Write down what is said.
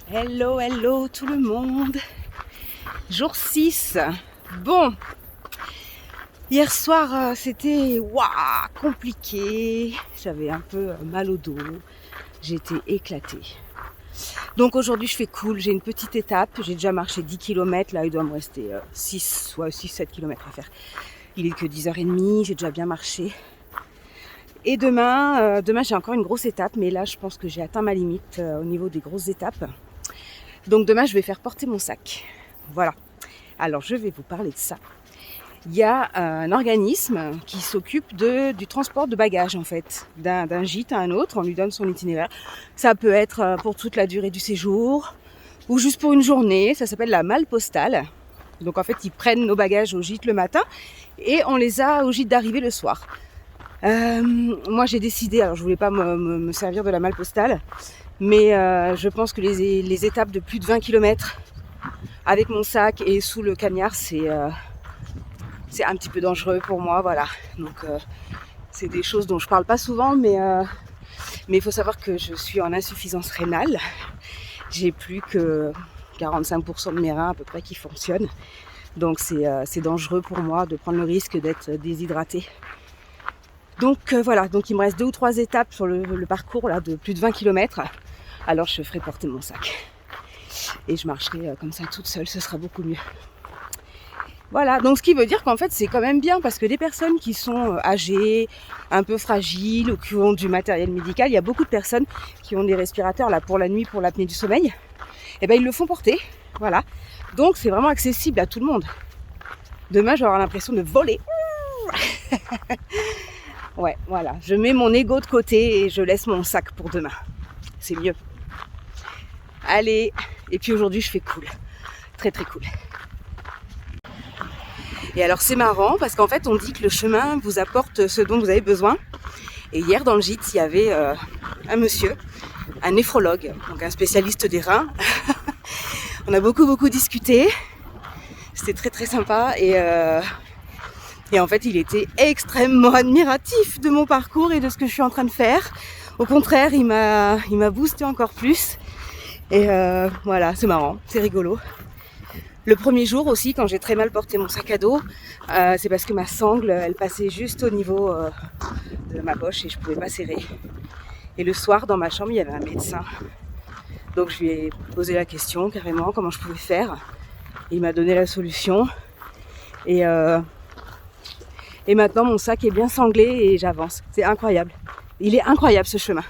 Hello, hello tout le monde. Jour 6. Bon, hier soir c'était compliqué. J'avais un peu mal au dos. J'étais éclatée. Donc aujourd'hui je fais cool. J'ai une petite étape. J'ai déjà marché 10 km. Là il doit me rester 6-7 km à faire. Il est que 10h30. J'ai déjà bien marché. Et demain j'ai encore une grosse étape. Mais là je pense que j'ai atteint ma limite au niveau des grosses étapes. Donc demain, je vais faire porter mon sac. Voilà. Alors, je vais vous parler de ça. Il y a un organisme qui s'occupe du transport de bagages, en fait. D'un gîte à un autre, on lui donne son itinéraire. Ça peut être pour toute la durée du séjour ou juste pour une journée. Ça s'appelle la malle postale. Donc, en fait, ils prennent nos bagages au gîte le matin et on les a au gîte d'arrivée le soir. Moi, j'ai décidé, alors je voulais pas me servir de la malle postale, mais je pense que les étapes de plus de 20 km avec mon sac et sous le cagnard, c'est un petit peu dangereux pour moi, voilà. Donc c'est des choses dont je parle pas souvent, mais il faut savoir que je suis en insuffisance rénale. J'ai plus que 45% de mes reins à peu près qui fonctionnent. Donc c'est dangereux pour moi de prendre le risque d'être déshydratée. Donc voilà, donc il me reste 2 ou 3 étapes sur le parcours là, de plus de 20 km. Alors je ferai porter mon sac. Et je marcherai comme ça toute seule, ce sera beaucoup mieux. Voilà, donc ce qui veut dire qu'en fait c'est quand même bien parce que des personnes qui sont âgées, un peu fragiles ou qui ont du matériel médical, il y a beaucoup de personnes qui ont des respirateurs là pour la nuit, pour l'apnée du sommeil, et ben ils le font porter, voilà. Donc c'est vraiment accessible à tout le monde. Demain je vais avoir l'impression de voler. Ouais, voilà, je mets mon ego de côté et je laisse mon sac pour demain. C'est mieux. Allez, et puis aujourd'hui je fais cool, très très cool. Et alors c'est marrant parce qu'en fait on dit que le chemin vous apporte ce dont vous avez besoin. Et hier dans le gîte il y avait un monsieur, un néphrologue, donc un spécialiste des reins. On a beaucoup discuté, c'était très très sympa et en fait il était extrêmement admiratif de mon parcours et de ce que je suis en train de faire. Au contraire il m'a boosté encore plus. Et voilà, c'est marrant, c'est rigolo. Le premier jour aussi, quand j'ai très mal porté mon sac à dos, c'est parce que ma sangle, elle passait juste au niveau de ma poche et je pouvais pas serrer. Et le soir, dans ma chambre, il y avait un médecin. Donc je lui ai posé la question carrément, comment je pouvais faire. Il m'a donné la solution. Et maintenant, mon sac est bien sanglé et j'avance. C'est incroyable. Il est incroyable ce chemin.